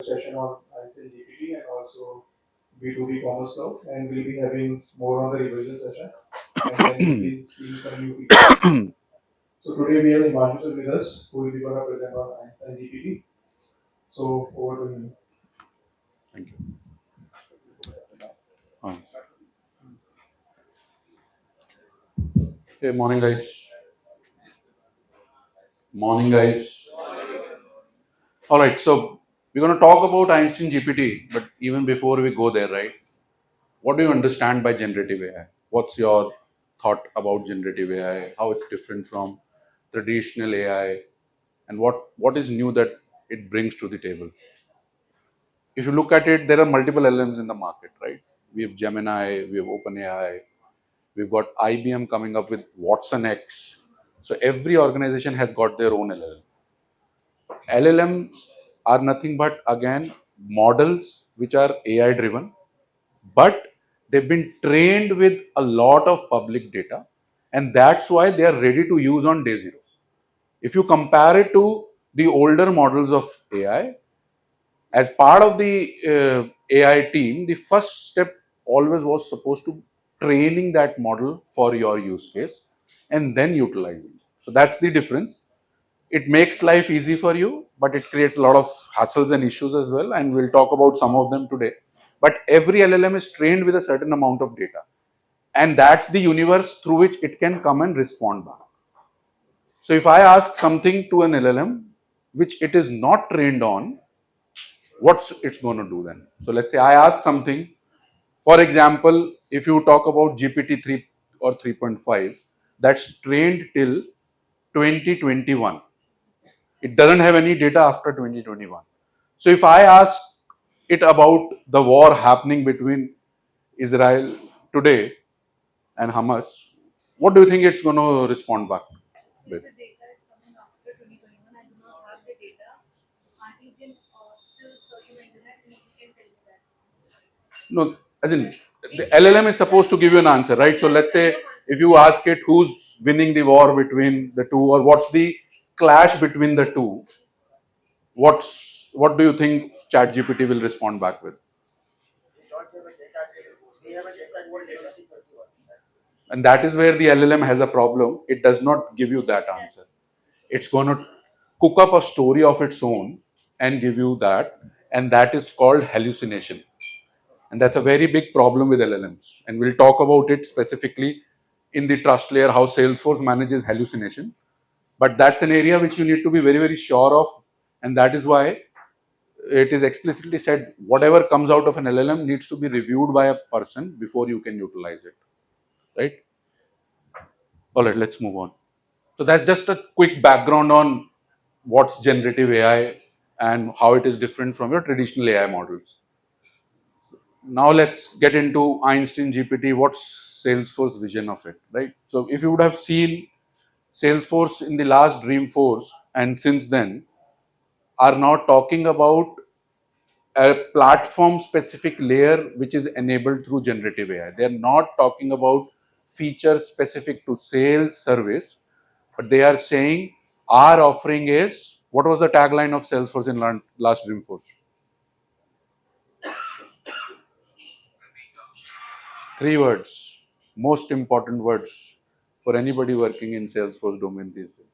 session on Einstein GPT and also B2B commerce cloud, and we'll be having more on the revision session, and then we'll be seeing some new features. So today we have Himanshoo Seth with us, who will be going to present on Einstein GPT. So over to him. Thank you. Hey, morning guys. Morning guys. All right, so we're going to talk about Einstein GPT, but even before we go there, right? What do you understand by generative AI? What's your thought about generative AI? How it's different from traditional AI, and what is new that it brings to the table? If you look at it, there are multiple LLMs in the market, right? We have Gemini, we have OpenAI, we've got IBM coming up with Watson X. So every organization has got their own LLM. LLMs are nothing but, again, models which are AI driven, but they've been trained with a lot of public data, and that's why they are ready to use on day zero. If you compare it to the older models of AI, as part of the AI team, the first step always was supposed to training that model for your use case and then utilizing. So that's the difference. It makes life easy for you, but it creates a lot of hassles and issues as well, and we'll talk about some of them today. But every LLM is trained with a certain amount of data, and that's the universe through which it can come and respond back. So if I ask something to an LLM which it is not trained on, what's it's going to do then? So let's say I ask something, for example, if you talk about GPT 3 or 3.5, that's trained till 2021. It doesn't have any data after 2021. So if I ask it about the war happening between Israel today and Hamas, what do you think it's going to respond back with? The data is coming after 2021. I do not have the data. You can still search on the internet and you can tell me that. No, as in the LLM is supposed to give you an answer, right? So let's say if you ask it who's winning the war between the two, or what's the clash between the two, what do you think ChatGPT will respond back with? And that is where the LLM has a problem. It does not give you that answer. It's going to cook up a story of its own and give you that, and that is called hallucination. And that's a very big problem with LLMs. And we'll talk about it specifically in the trust layer, how Salesforce manages hallucination. But that's an area which you need to be very, very sure of. And that is why it is explicitly said whatever comes out of an LLM needs to be reviewed by a person before you can utilize it. Right? All right, let's move on. So that's just a quick background on what's generative AI and how it is different from your traditional AI models. Now let's get into Einstein GPT. What's Salesforce vision of it, right? So if you would have seen Salesforce in the last Dreamforce and since then are now talking about a platform specific layer which is enabled through generative AI. They are not talking about features specific to sales service, but they are saying our offering is, what was the tagline of Salesforce in last Dreamforce? 3 words, most important words for anybody working in Salesforce domain these days.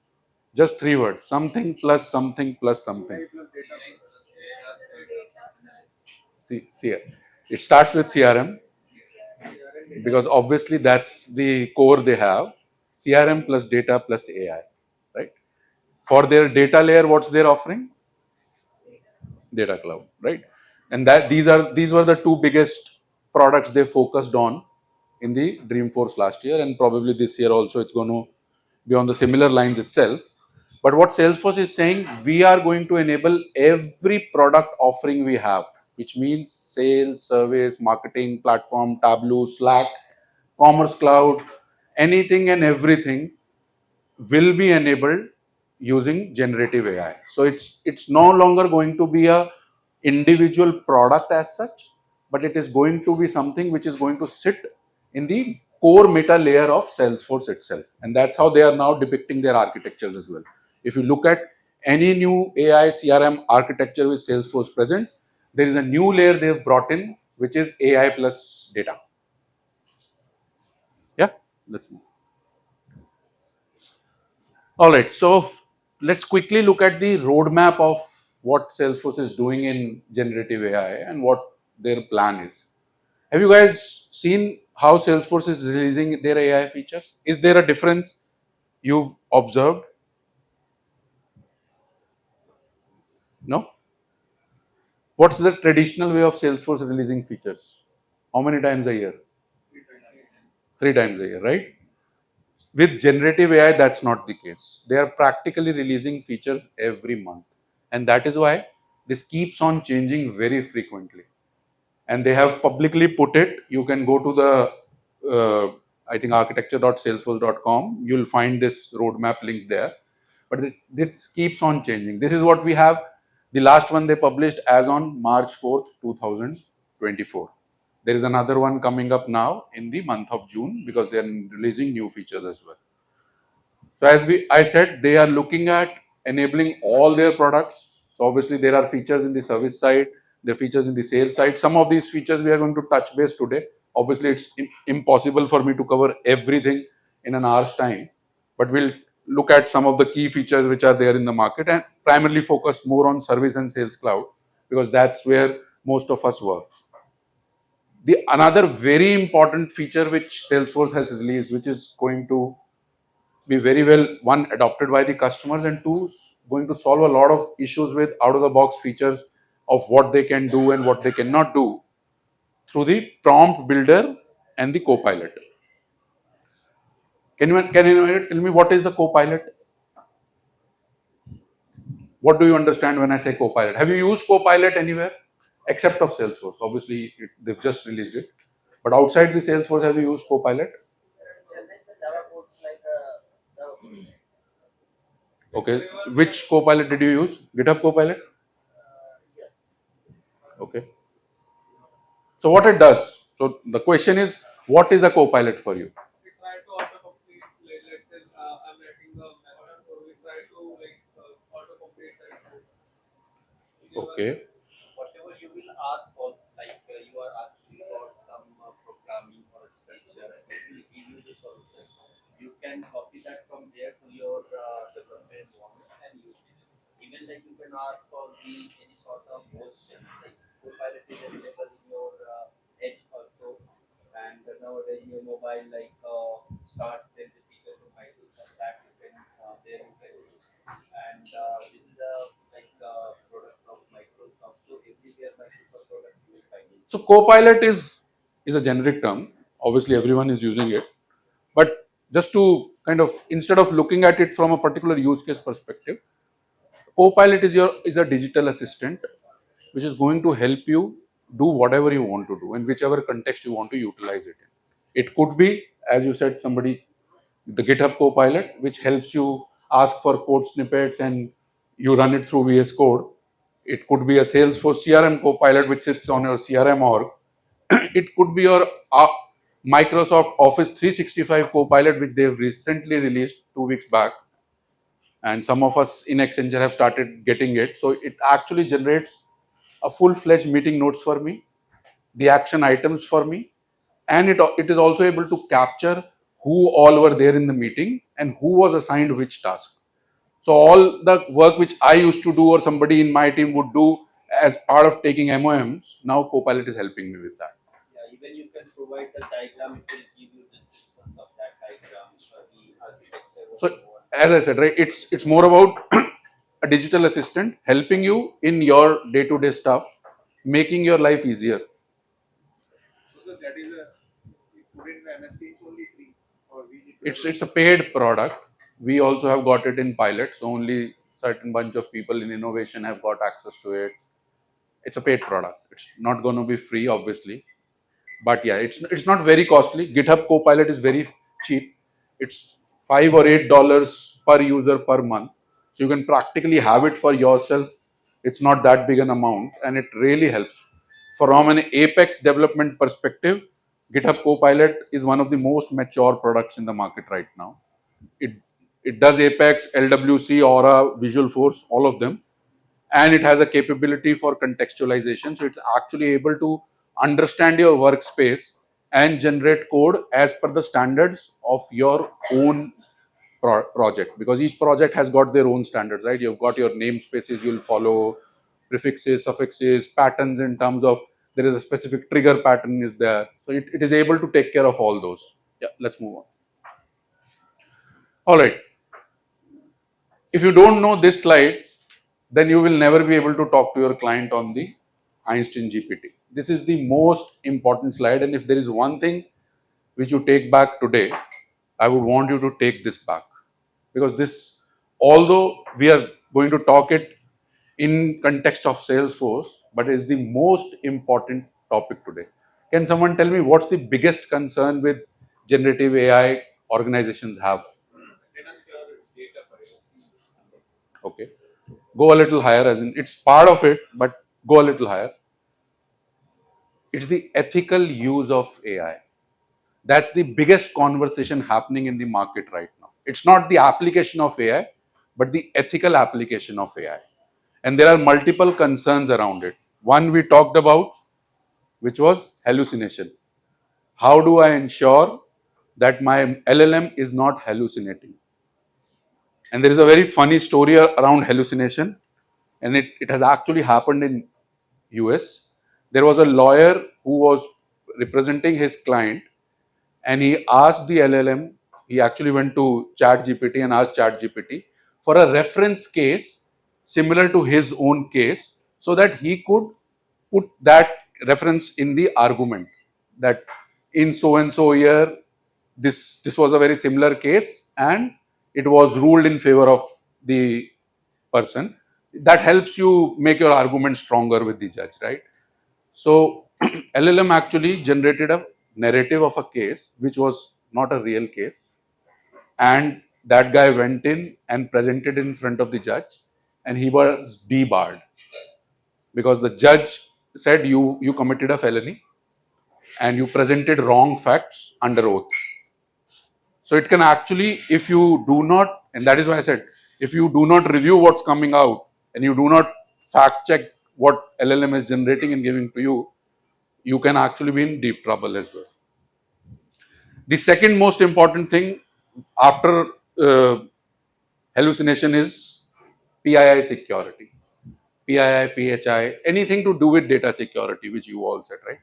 Just 3 words, something plus something plus something. See, it starts with CRM because obviously that's the core they have. CRM plus data plus AI, right? For their data layer, what's their offering? Data cloud, right? And that these were the two biggest products they focused on in the Dreamforce last year, and probably this year also it's going to be on the similar lines itself. But what Salesforce is saying, we are going to enable every product offering we have, which means sales, service, marketing, platform, Tableau, Slack, Commerce Cloud, anything and everything will be enabled using generative AI. So it's no longer going to be a individual product as such, but it is going to be something which is going to sit in the core meta layer of Salesforce itself. And that's how they are now depicting their architectures as well. If you look at any new AI CRM architecture with Salesforce presents, there is a new layer they've brought in, which is AI plus data. Yeah, let's move. All right, so let's quickly look at the roadmap of what Salesforce is doing in generative AI and what their plan is. Have you guys seen how Salesforce is releasing their AI features? Is there a difference you've observed? No? What's the traditional way of Salesforce releasing features? How many times a year? 3 times a year, right? With generative AI, that's not the case. They are practically releasing features every month. And that is why this keeps on changing very frequently. And they have publicly put it. You can go to the, I think, architecture.salesforce.com. You'll find this roadmap link there. But this keeps on changing. This is what we have. The last one they published as on March 4th, 2024. There is another one coming up now in the month of June because they are releasing new features as well. So I said, they are looking at enabling all their products. So obviously there are features in the service side, there are features in the sales side. Some of these features we are going to touch base today. Obviously it's impossible for me to cover everything in an hour's time, but we'll look at some of the key features which are there in the market and primarily focus more on service and sales cloud because that's where most of us work. The another very important feature which Salesforce has released, which is going to be very well, one, adopted by the customers, and two, going to solve a lot of issues with out of the box features of what they can do and what they cannot do through the prompt builder and the copilot. Can you tell me what is a copilot? What do you understand when I say copilot? Have you used copilot anywhere except of Salesforce? Obviously they've just released it, but outside the Salesforce, have you used copilot? Okay, which copilot did you use? GitHub copilot? Okay. So what it does? So the question is, what is a copilot for you? We try to auto-complete, like, let's say I'm writing the method, so we try to like auto-complete that code. Okay. Whatever you will ask for, like you are asking for some programming or structure, it will give you the solution. You can copy that from there to your development environment and use it. Even like you can ask for the any sort of question, like Copilot is available in your edge also, and nowadays in your mobile, like start there is a feature to Microsoft that you can there you can use, and this is a like product of Microsoft. So everywhere Microsoft product you will find it. So copilot is a generic term. Obviously, everyone is using it. But just to kind of instead of looking at it from a particular use case perspective, copilot is a digital assistant which is going to help you do whatever you want to do in whichever context you want to utilize it in. It could be, as you said, somebody the GitHub Copilot, which helps you ask for code snippets and you run it through VS Code. It could be a Salesforce CRM Copilot, which sits on your CRM org. It could be your Microsoft Office 365 Copilot, which they have recently released 2 weeks back. And some of us in Accenture have started getting it. So it actually generates a full-fledged meeting notes for me, the action items for me, and it is also able to capture who all were there in the meeting and who was assigned which task. So all the work which I used to do or somebody in my team would do as part of taking MOMs, now Copilot is helping me with that. Yeah, even you can provide the diagram, it will give you descriptions of that diagram, the architecture. So as I said, right, it's more about a digital assistant helping you in your day-to-day stuff, making your life easier. So that is a, we put it in the MSP, it's only free, or we need to. It's a paid product. We also have got it in pilot, so only certain bunch of people in innovation have got access to it. It's a paid product. It's not going to be free, obviously, but yeah, it's not very costly. GitHub Copilot is very cheap. It's $5 or $8 per user per month, so you can practically have it for yourself. It's not that big an amount, and it really helps. From an Apex development perspective, GitHub Copilot is one of the most mature products in the market right now. It it does Apex, LWC, Aura, Visual Force, all of them, and it has a capability for contextualization. So it's actually able to understand your workspace and generate code as per the standards of your own project, because each project has got their own standards, right? You've got your namespaces you'll follow, prefixes, suffixes, patterns in terms of there is a specific trigger pattern is there. So it is able to take care of all those. Yeah, let's move on. All right. If you don't know this slide, then you will never be able to talk to your client on the Einstein GPT. This is the most important slide, and if there is one thing which you take back today, I would want you to take this back, because this, although we are going to talk it in context of Salesforce, but it is the most important topic today. Can someone tell me what's the biggest concern with generative AI organizations have? Okay, go a little higher, as in it's part of it, but go a little higher. It's the ethical use of AI. That's the biggest conversation happening in the market right now. It's not the application of AI, but the ethical application of AI. And there are multiple concerns around it. One we talked about, which was hallucination. How do I ensure that my LLM is not hallucinating? And there is a very funny story around hallucination, and it has actually happened in US. There was a lawyer who was representing his client, and he asked the LLM, he actually went to ChatGPT and asked ChatGPT for a reference case similar to his own case, so that he could put that reference in the argument that in so and so year this was a very similar case and it was ruled in favor of the person. That helps you make your argument stronger with the judge, right? So LLM actually generated a narrative of a case which was not a real case, and that guy went in and presented in front of the judge, and he was debarred because the judge said you committed a felony and you presented wrong facts under oath. So it can actually, if you do not, and that is why I said, if you do not review what's coming out and you do not fact check what LLM is generating and giving to you, you can actually be in deep trouble as well. The second most important thing after hallucination is PII security. PII, PHI, anything to do with data security, which you all said, right?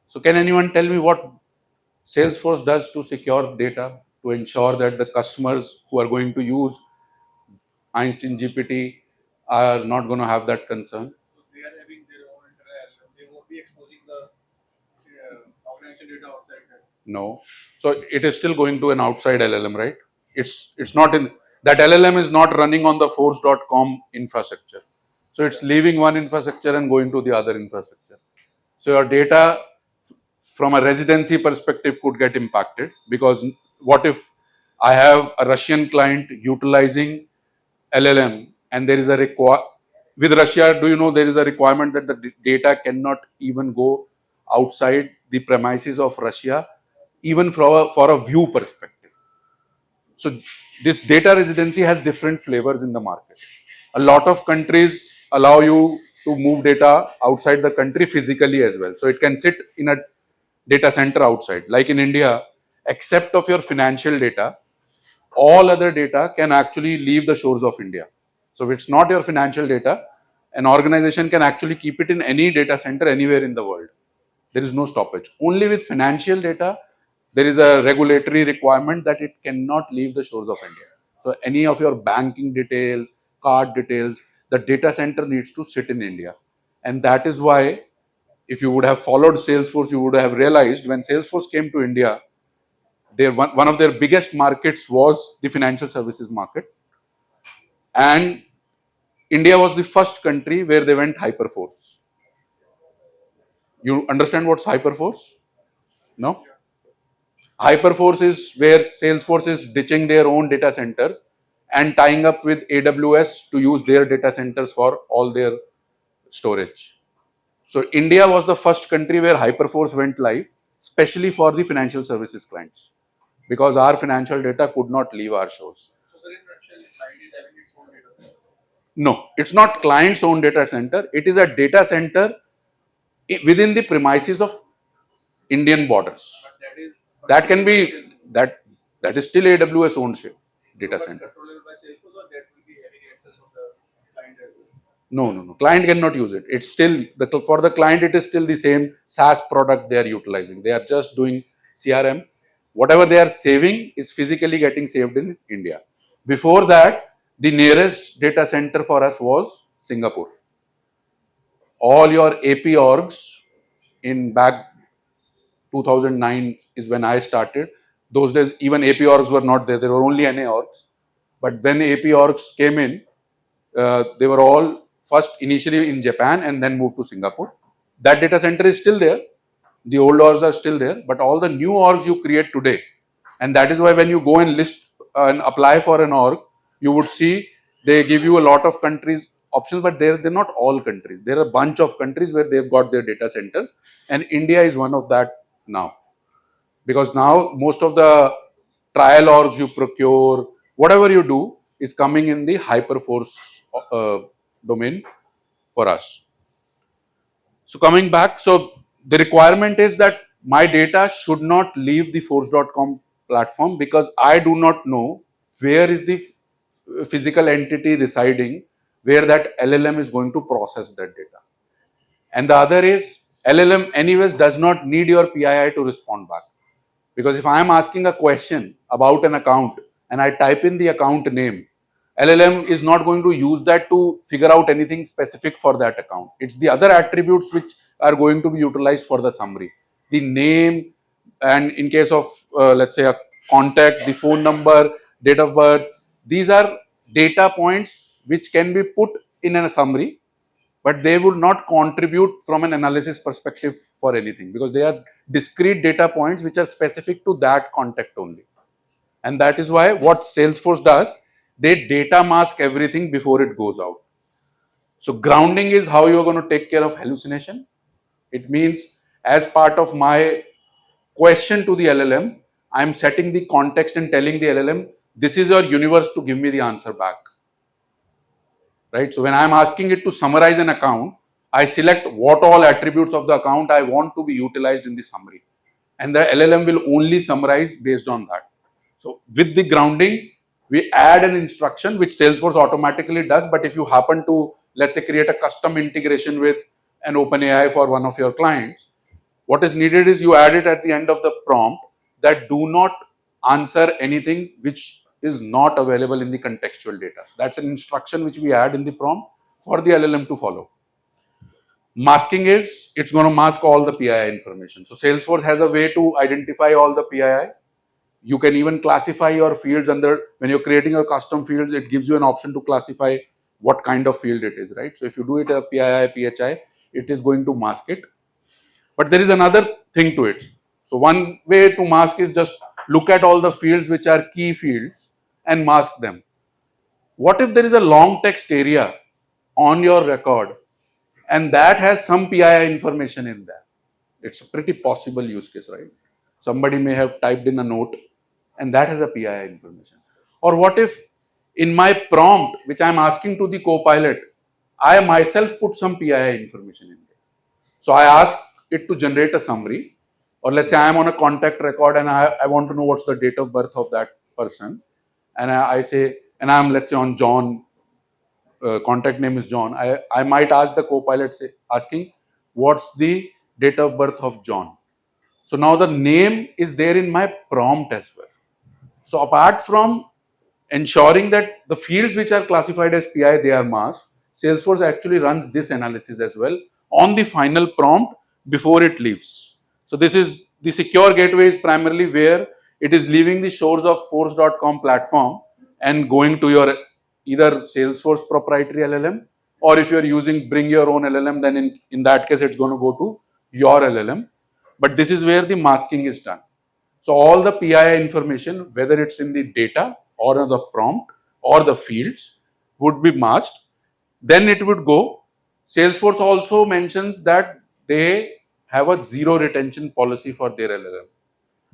So can anyone tell me what Salesforce does to secure data, to ensure that the customers who are going to use Einstein GPT are not going to have that concern? So they are having their own internal LLM. They won't be exposing the organization data outside that. No. So it is still going to an outside LLM, right? It's not in that LLM is not running on the force.com infrastructure. So it's leaving one infrastructure and going to the other infrastructure. So your data from a residency perspective could get impacted, because what if I have a Russian client utilizing LLM and there is a with Russia, do you know there is a requirement that the data cannot even go outside the premises of Russia, even for a view perspective. So this data residency has different flavors in the market. A lot of countries allow you to move data outside the country physically as well. So it can sit in a data center outside. Like in India, except of your financial data, all other data can actually leave the shores of India. So if it's not your financial data, an organization can actually keep it in any data center anywhere in the world. There is no stoppage. Only with financial data, there is a regulatory requirement that it cannot leave the shores of India. So any of your banking details, card details, the data center needs to sit in India. And that is why, if you would have followed Salesforce, you would have realized when Salesforce came to India, one of their biggest markets was the financial services market. And India was the first country where they went hyperforce. You understand what's hyperforce? No? Hyperforce is where Salesforce is ditching their own data centers and tying up with AWS to use their data centers for all their storage. So India was the first country where Hyperforce went live, especially for the financial services clients, because our financial data could not leave our shores. So sir, in Russia, is having its own data center. No, it's not client's own data center. It is a data center within the premises of Indian borders. But that is That can controllable by be Salesforce. that is still AWS owned data But center. controllable by Salesforce, or that will be having access of the client as well. No, no, no. Client cannot use it. It's still for the client. It is still the same SaaS product they are utilizing. They are just doing CRM. Whatever they are saving is physically getting saved in India. Before that, the nearest data center for us was Singapore. All your AP orgs in back 2009 is when I started. Those days, even AP orgs were not there. There were only NA orgs. But when AP orgs came in, they were all first initially in Japan and then moved to Singapore. That data center is still there. The old orgs are still there, but all the new orgs you create today, and that is why when you go and list and apply for an org, you would see they give you a lot of countries options, but they're not all countries. There are a bunch of countries where they've got their data centers, and India is one of that now, because now most of the trial orgs you procure, whatever you do, is coming in the Hyperforce domain for us. So coming back, so the requirement is that my data should not leave the force.com platform, because I do not know where is the physical entity residing where that LLM is going to process that data. And the other is LLM anyways does not need your PII to respond back. Because if I am asking a question about an account and I type in the account name, LLM is not going to use that to figure out anything specific for that account. It's the other attributes which are going to be utilized for the summary. The name, and in case of let's say a contact, the phone number, date of birth, these are data points which can be put in a summary, but they would not contribute from an analysis perspective for anything, because they are discrete data points which are specific to that contact only. And that is why what Salesforce does, they data mask everything before it goes out. So grounding is how you are going to take care of hallucination. It means as part of my question to the LLM, I am setting the context and telling the LLM, this is your universe to give me the answer back. Right? So when I am asking it to summarize an account, I select what all attributes of the account I want to be utilized in the summary. And the LLM will only summarize based on that. So with the grounding, we add an instruction which Salesforce automatically does. But if you happen to, let's say, create a custom integration with an OpenAI for one of your clients, what is needed is you add it at the end of the prompt that do not answer anything which is not available in the contextual data. So that's an instruction which we add in the prompt for the LLM to follow. Masking is, it's going to mask all the PII information. So Salesforce has a way to identify all the PII. You can even classify your fields under, when you're creating your custom fields, it gives you an option to classify what kind of field it is, right? So if you do it a PII, PHI, it is going to mask it. But there is another thing to it. So one way to mask is just look at all the fields which are key fields and mask them. What if there is a long text area on your record and that has some PII information in there? It's a pretty possible use case, right? Somebody may have typed in a note and that has a PII information. Or what if in my prompt, which I'm asking to the co-pilot, I myself put some PII information in there. So I ask it to generate a summary, or let's say I am on a contact record and I want to know what's the date of birth of that person. And I say, and I'm, let's say, on John, contact name is John. I might ask the co-pilot, asking, what's the date of birth of John? So now the name is there in my prompt as well. So apart from ensuring that the fields which are classified as PI, they are masked, Salesforce actually runs this analysis as well on the final prompt before it leaves. So this is the secure gateway is primarily where it is leaving the shores of force.com platform and going to your either Salesforce proprietary LLM, or if you're using bring your own LLM, then in that case it's going to go to your LLM. But this is where the masking is done. So all the PII information, whether it's in the data or in the prompt or the fields, would be masked. Then it would go. Salesforce also mentions that they have a zero retention policy for their LLM,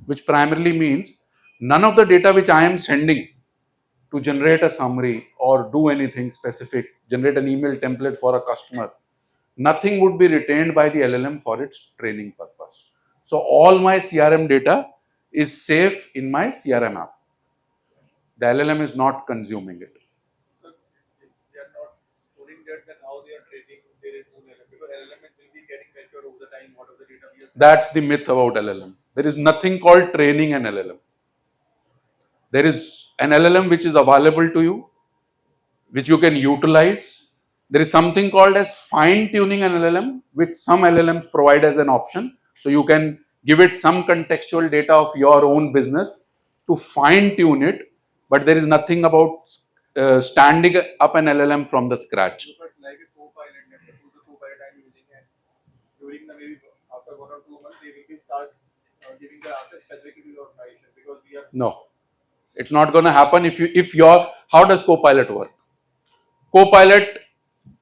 which primarily means none of the data which I am sending to generate a summary or do anything specific, generate an email template for a customer, nothing would be retained by the LLM for its training purpose. So all my CRM data is safe in my CRM app. The LLM is not consuming it. So if they are not storing that, then how they are training their own LLM? Because LLM will be getting matured over the time, whatever the data we are. That's the myth about LLM. There is nothing called training an LLM. There is an LLM which is available to you, which you can utilize. There is something called as fine tuning an LLM, which some LLMs provide as an option. So you can give it some contextual data of your own business to fine tune it, but there is nothing about standing up an LLM from the scratch. But like a co-pilot, let's suppose the co-pilot I'm using, and during the maybe after 1 or 2 months, they will be starts giving the answer specifically to your organization because we are. No, it's not going to happen if your how does Copilot work? Copilot,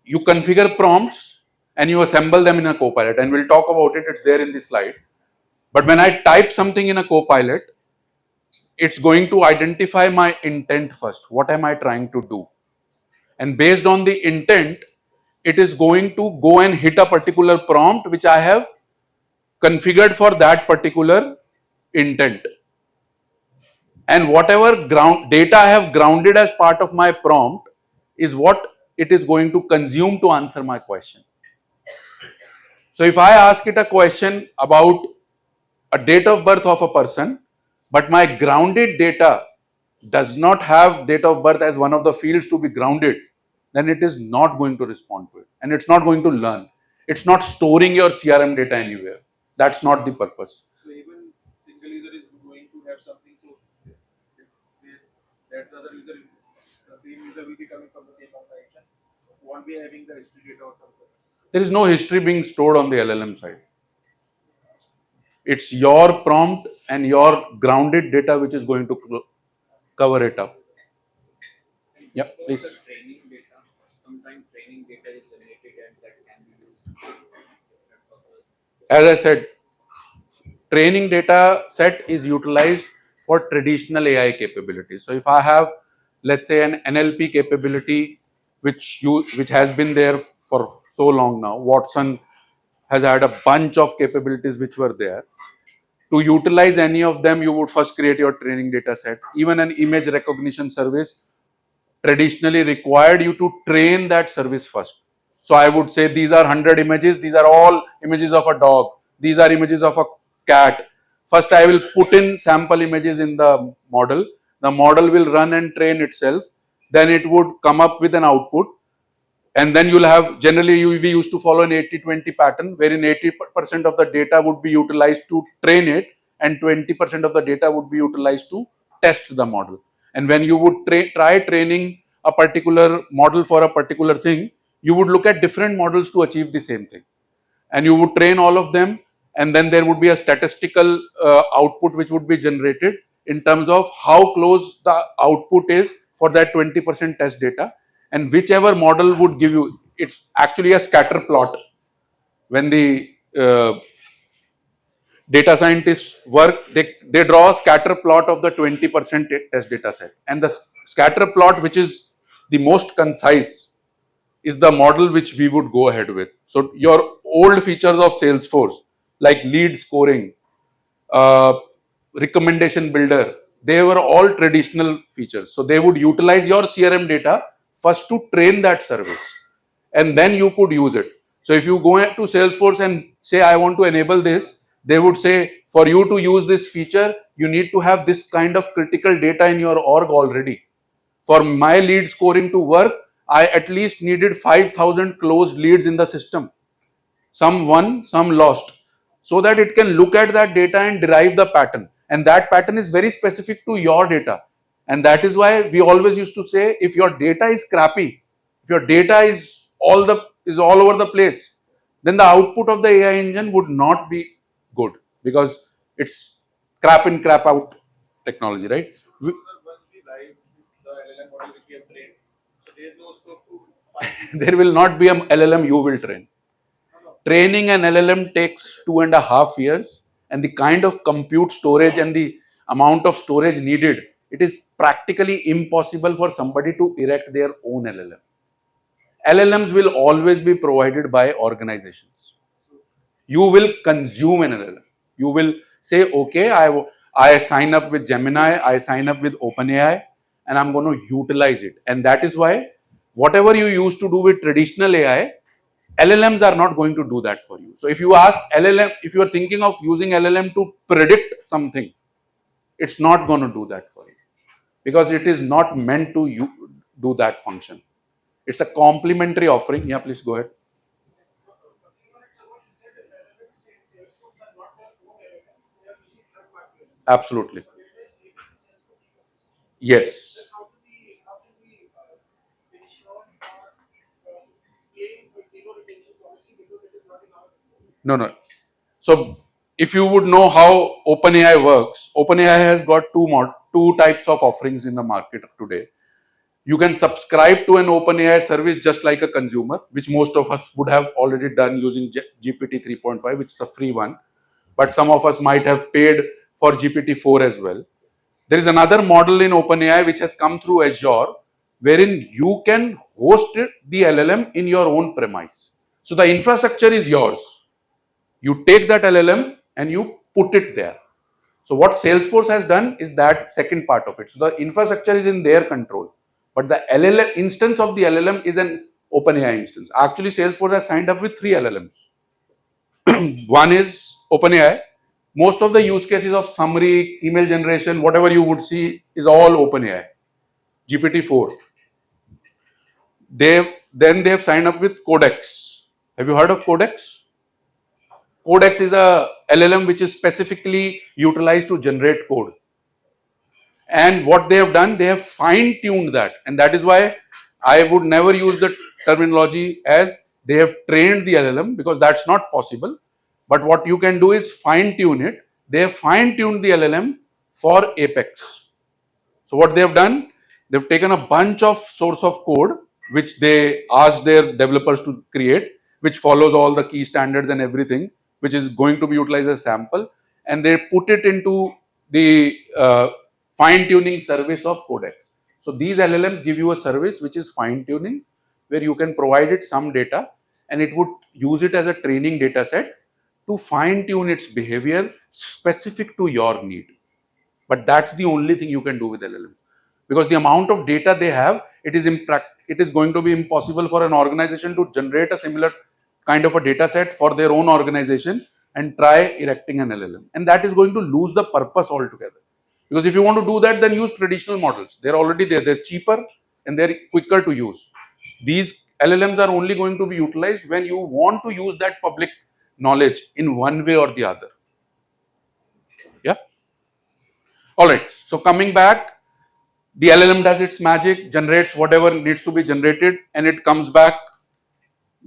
you configure prompts and you assemble them in a Copilot, and we'll talk about it. It's there in the slide. But when I type something in a Copilot, it's going to identify my intent first. What am I trying to do? And based on the intent, it is going to go and hit a particular prompt which I have configured for that particular intent. And whatever data I have grounded as part of my prompt is what it is going to consume to answer my question. So if I ask it a question about a date of birth of a person, but my grounded data does not have date of birth as one of the fields to be grounded, then it is not going to respond to it and it's not going to learn. It's not storing your CRM data anywhere. That's not the purpose. So even single user is going to have something. So if that other user, the same user will be coming from the same organization, won't be having the history data or something. There is no history being stored on the LLM side. It's your prompt and your grounded data which is going to cover it up. Yeah, please. The training data, sometimes training data is generated and that can be used for different purposes. As I said, training data set is utilized for traditional AI capabilities. So if I have, let's say, an NLP capability which has been there for so long now, Watson has had a bunch of capabilities which were there. To utilize any of them, you would first create your training data set. Even an image recognition service traditionally required you to train that service first. So I would say these are 100 images, these are all images of a dog, these are images of a cat. First I will put in sample images in the model will run and train itself, then it would come up with an output, and then you'll have, generally we used to follow an 80-20 pattern wherein 80% of the data would be utilized to train it and 20% of the data would be utilized to test the model. And when you would try training a particular model for a particular thing, you would look at different models to achieve the same thing, and you would train all of them, and then there would be a statistical output which would be generated in terms of how close the output is for that 20% test data, and whichever model would give you, it's actually a scatter plot. When the data scientists work, they draw a scatter plot of the 20% test data set, and the scatter plot which is the most concise is the model which we would go ahead with. So your old features of Salesforce like lead scoring, uh, recommendation builder, they were all traditional features. So they would utilize your CRM data first to train that service, and then you could use it. So if you go to Salesforce and say, I want to enable this, they would say, for you to use this feature, you need to have this kind of critical data in your org already. For my lead scoring to work, I at least needed 5,000 closed leads in the system. Some won, some lost, so that it can look at that data and derive the pattern. And that pattern is very specific to your data. And that is why we always used to say, if your data is crappy, if your data is all over the place, then the output of the AI engine would not be good, because it's crap in, crap out technology, right? So once we live the LLM model which we have trained, so there is no scope to find. There will not be an LLM you will train. Training an LLM takes 2.5 years, and the kind of compute storage and the amount of storage needed it is practically impossible for somebody to erect their own LLM. LLMs will always be provided by organizations. You will consume an LLM. You will say, okay, I sign up with Gemini, I sign up with OpenAI, and I'm going to utilize it. And that is why whatever you used to do with traditional AI, LLMs are not going to do that for you. So if you ask LLM, if you are thinking of using LLM to predict something, it's not going to do that for you because it is not meant to do that function. It's a complementary offering. Yeah, please go ahead. Absolutely. Yes. No, no. So if you would know how OpenAI works, OpenAI has got two types of offerings in the market today. You can subscribe to an OpenAI service just like a consumer, which most of us would have already done using GPT 3.5, which is a free one. But some of us might have paid for GPT-4 as well. There is another model in OpenAI which has come through Azure, wherein you can host the LLM in your own premise. So the infrastructure is yours. You take that LLM and you put it there. So what Salesforce has done is that second part of it. So the infrastructure is in their control, but the LLM instance of the LLM is an OpenAI instance. Actually, Salesforce has signed up with three LLMs. One is OpenAI. Most of the use cases of summary, email generation, whatever you would see is all OpenAI. GPT-4. They've signed up with Codex. Have you heard of Codex? Codex is a LLM which is specifically utilized to generate code. And what they have done, they have fine-tuned that. And that is why I would never use the terminology as they have trained the LLM because that's not possible. But what you can do is fine-tune it. They have fine-tuned the LLM for Apex. So what they have done, they've taken a bunch of source of code which they asked their developers to create, which follows all the key standards and everything, which is going to be utilized as sample, and they put it into the fine-tuning service of Codex. So these LLMs give you a service which is fine-tuning, where you can provide it some data, and it would use it as a training data set to fine-tune its behavior specific to your need. But that's the only thing you can do with LLM, because the amount of data they have, it is going to be impossible for an organization to generate a similar kind of a data set for their own organization and try erecting an LLM, and that is going to lose the purpose altogether. Because if you want to do that, then use traditional models. They're already there. They're cheaper and they're quicker to use. These LLMs are only going to be utilized when you want to use that public knowledge in one way or the other. Yeah. All right. So coming back, the LLM does its magic, generates whatever needs to be generated, and it comes back.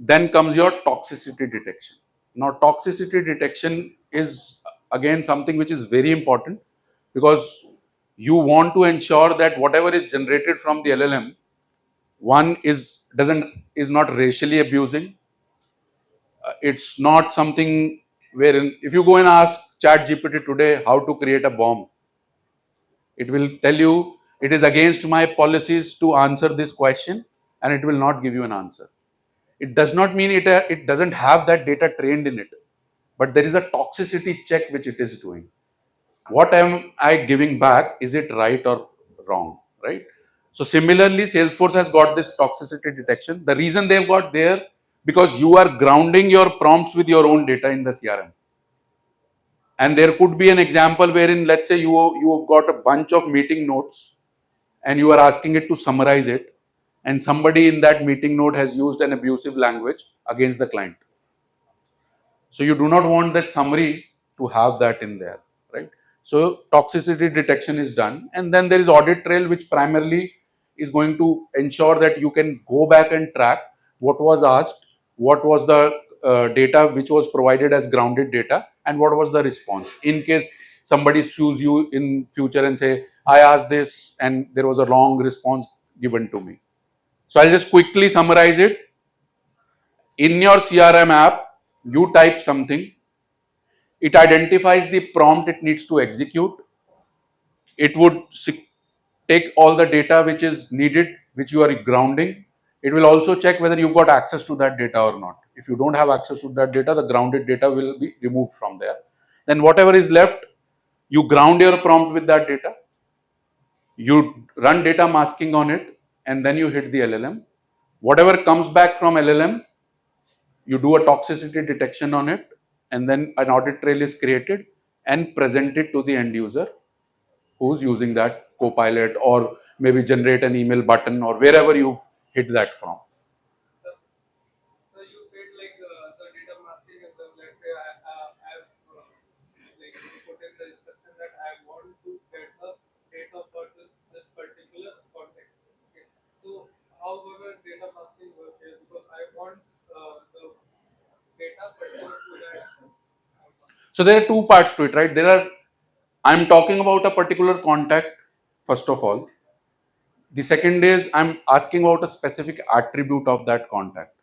Then comes your toxicity detection. Now, toxicity detection is again something which is very important, because you want to ensure that whatever is generated from the LLM, one is not racially abusing. It's not something wherein if you go and ask Chat GPT today how to create a bomb, it will tell you it is against my policies to answer this question, and it will not give you an answer. It does not mean it doesn't have that data trained in it, but there is a toxicity check which it is doing. What am I giving back? Is it right or wrong? Right? So similarly, Salesforce has got this toxicity detection. The reason they've got there, because you are grounding your prompts with your own data in the CRM. And there could be an example wherein, let's say you have got a bunch of meeting notes and you are asking it to summarize it, and somebody in that meeting note has used an abusive language against the client. So you do not want that summary to have that in there, right? So toxicity detection is done, and then there is audit trail, which primarily is going to ensure that you can go back and track what was asked, what was the data which was provided as grounded data, and what was the response. In case somebody sues you in future and say, I asked this and there was a wrong response given to me. So I'll just quickly summarize it. In your CRM app, you type something, it identifies the prompt it needs to execute. It would take all the data which is needed, which you are grounding. It will also check whether you've got access to that data or not. If you don't have access to that data, the grounded data will be removed from there. Then whatever is left, you ground your prompt with that data. You run data masking on it, and then you hit the LLM. Whatever comes back from LLM, you do a toxicity detection on it, and then an audit trail is created and presented to the end user who's using that copilot, or maybe generate an email button, or wherever you've hit that from. So you said like the data masking is let's say I've like put in the instruction that I want to get the date of birth this particular context. Okay. So how will the data masking work here? Because I want the data particular to that. So there are two parts to it, right? I'm talking about a particular contact, first of all. The second is I'm asking about a specific attribute of that contact.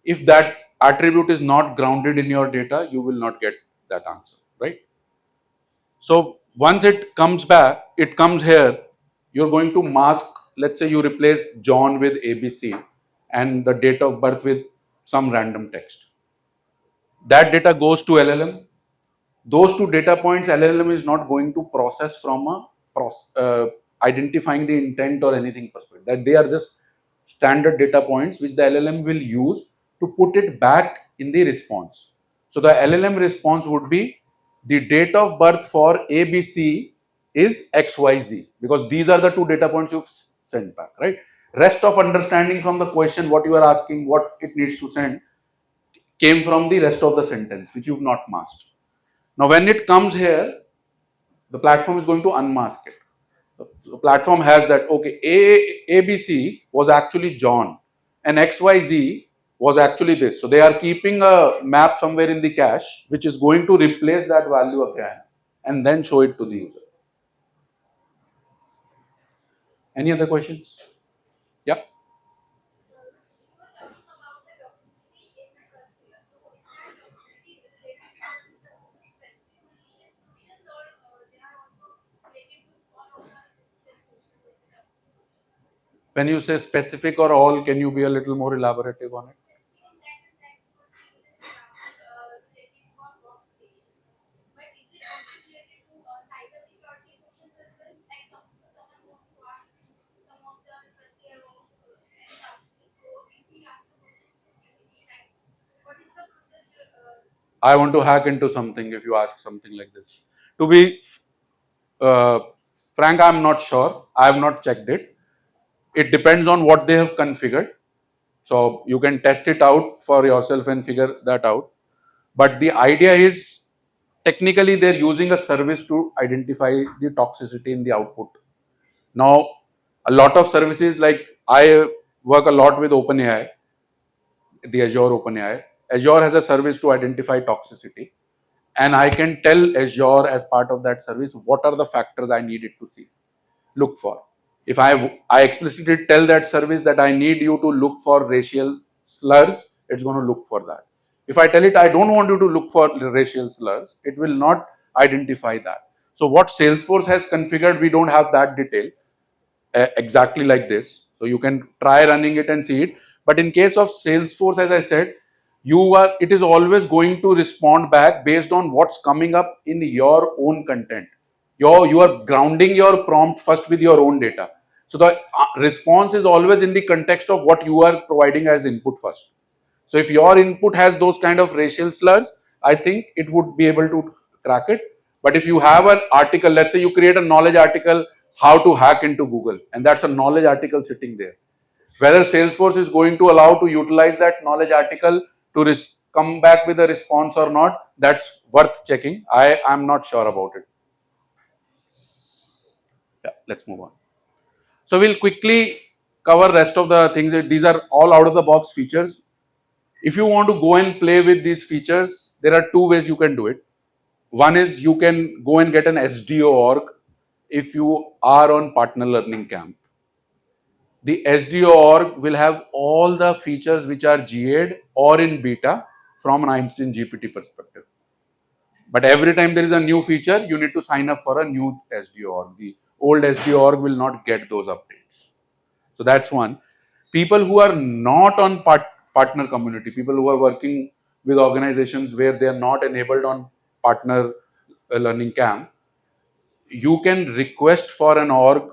If that attribute is not grounded in your data, you will not get that answer, right? So once it comes back, it comes here, you're going to mask, let's say you replace John with ABC and the date of birth with some random text. That data goes to LLM. Those two data points LLM is not going to process from a identifying the intent or anything perspective. That they are just standard data points which the LLM will use to put it back in the response. So the LLM response would be the date of birth for ABC is XYZ, because these are the two data points you've sent back, right? Rest of understanding from the question, what you are asking, what it needs to send, came from the rest of the sentence which you've not masked. Now, when it comes here, the platform is going to unmask it. The platform has that, okay, ABC was actually John and XYZ was actually this. So they are keeping a map somewhere in the cache, which is going to replace that value again and then show it to the user. Any other questions? Yeah. When you say specific or all, can you be a little more elaborative on it? I want to hack into something if you ask something like this. To be uh, frank, I'm not sure. I have not checked it. It depends on what they have configured. So you can test it out for yourself and figure that out. But the idea is technically they're using a service to identify the toxicity in the output. Now, a lot of services, like I work a lot with OpenAI, the Azure OpenAI. Azure has a service to identify toxicity, and I can tell Azure as part of that service what are the factors I need it to see, look for. If I explicitly tell that service that I need you to look for racial slurs, it's going to look for that. If I tell it I don't want you to look for racial slurs, it will not identify that. So what Salesforce has configured, we don't have that detail exactly like this. So you can try running it and see it. But in case of Salesforce, as I said, it is always going to respond back based on what's coming up in your own content. You are grounding your prompt first with your own data. So the response is always in the context of what you are providing as input first. So if your input has those kind of racial slurs, I think it would be able to crack it. But if you have an article, let's say you create a knowledge article, how to hack into Google, and that's a knowledge article sitting there. Whether Salesforce is going to allow to utilize that knowledge article to come back with a response or not, that's worth checking. I am not sure about it. Yeah, let's move on. So we'll quickly cover rest of the things. These are all out of the box features. If you want to go and play with these features, there are two ways you can do it. One is you can go and get an SDO org if you are on partner learning camp. The SDO org will have all the features which are GA'd or in beta from an Einstein GPT perspective. But every time there is a new feature, you need to sign up for a new SDO org. The old SD org will not get those updates. So that's one. People who are not on partner community, people who are working with organizations where they are not enabled on partner learning camp, you can request for an org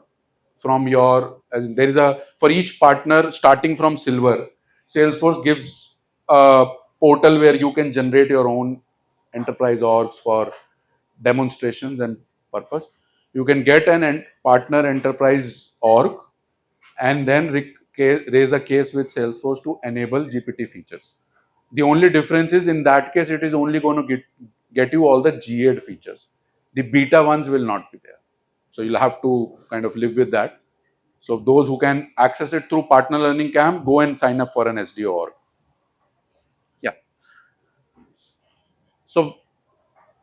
from your, as in there is a, for each partner starting from silver, Salesforce gives a portal where you can generate your own enterprise orgs for demonstrations and purpose. You can get an partner enterprise org and then raise a case with Salesforce to enable GPT features. The only difference is in that case, it is only going to get you all the GA'd features. The beta ones will not be there. So you'll have to kind of live with that. So those who can access it through Partner Learning Camp, go and sign up for an SDO org. Yeah. So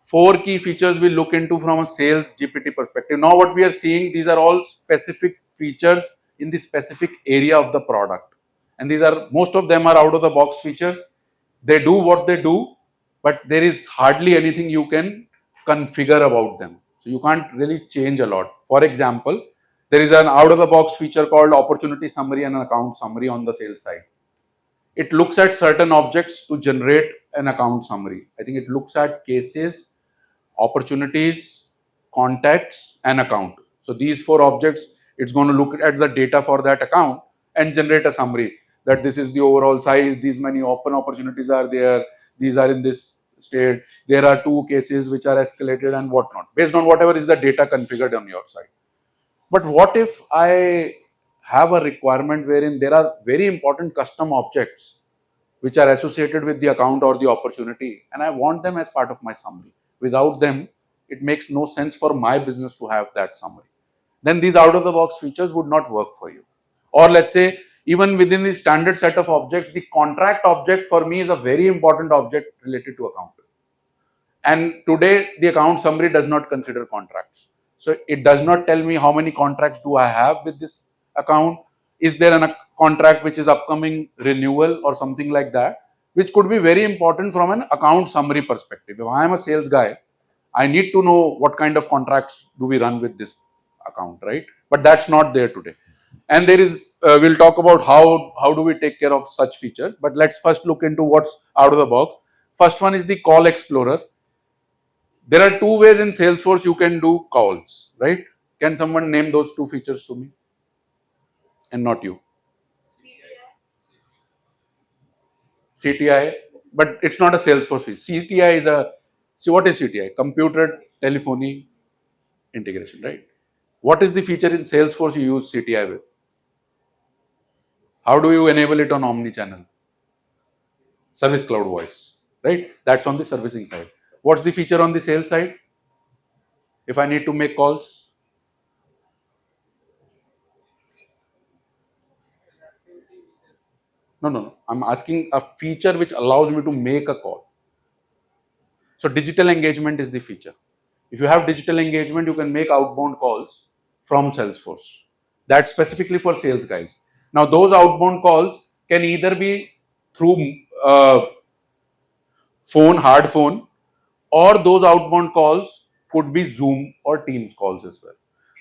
4 key features we look into from a sales GPT perspective. Now what we are seeing, these are all specific features in the specific area of the product. And these are, most of them are out of the box features. They do what they do, but there is hardly anything you can configure about them. So you can't really change a lot. For example, there is an out of the box feature called opportunity summary and an account summary on the sales side. It looks at certain objects to generate an account summary. I think it looks at cases, opportunities, contacts, and account. So these 4 objects, it's going to look at the data for that account and generate a summary that this is the overall size, these many open opportunities are there, these are in this state, there are 2 cases which are escalated and whatnot, based on whatever is the data configured on your side. But what if I have a requirement wherein there are very important custom objects which are associated with the account or the opportunity, and I want them as part of my summary? Without them, it makes no sense for my business to have that summary. Then these out of the box features would not work for you. Or let's say, even within the standard set of objects, the contract object for me is a very important object related to account. And today, the account summary does not consider contracts. So it does not tell me how many contracts do I have with this account. Is there a contract which is upcoming renewal or something like that, which could be very important from an account summary perspective. If I am a sales guy, I need to know what kind of contracts do we run with this account, right? But that's not there today. And there is, we'll talk about how do we take care of such features. But let's first look into what's out of the box. First one is the call explorer. There are 2 ways in Salesforce you can do calls, right? Can someone name those 2 features to me? And not you. CTI, but it's not a Salesforce feature. CTI is a, see what is CTI? Computer telephony integration, right? What is the feature in Salesforce you use CTI with? How do you enable it on omni-channel? Service Cloud Voice, right? That's on the servicing side. What's the feature on the sales side? If I need to make calls, no. I'm asking a feature which allows me to make a call. So digital engagement is the feature. If you have digital engagement, you can make outbound calls from Salesforce. That's specifically for sales guys. Now those outbound calls can either be through phone, hard phone, or those outbound calls could be Zoom or Teams calls as well.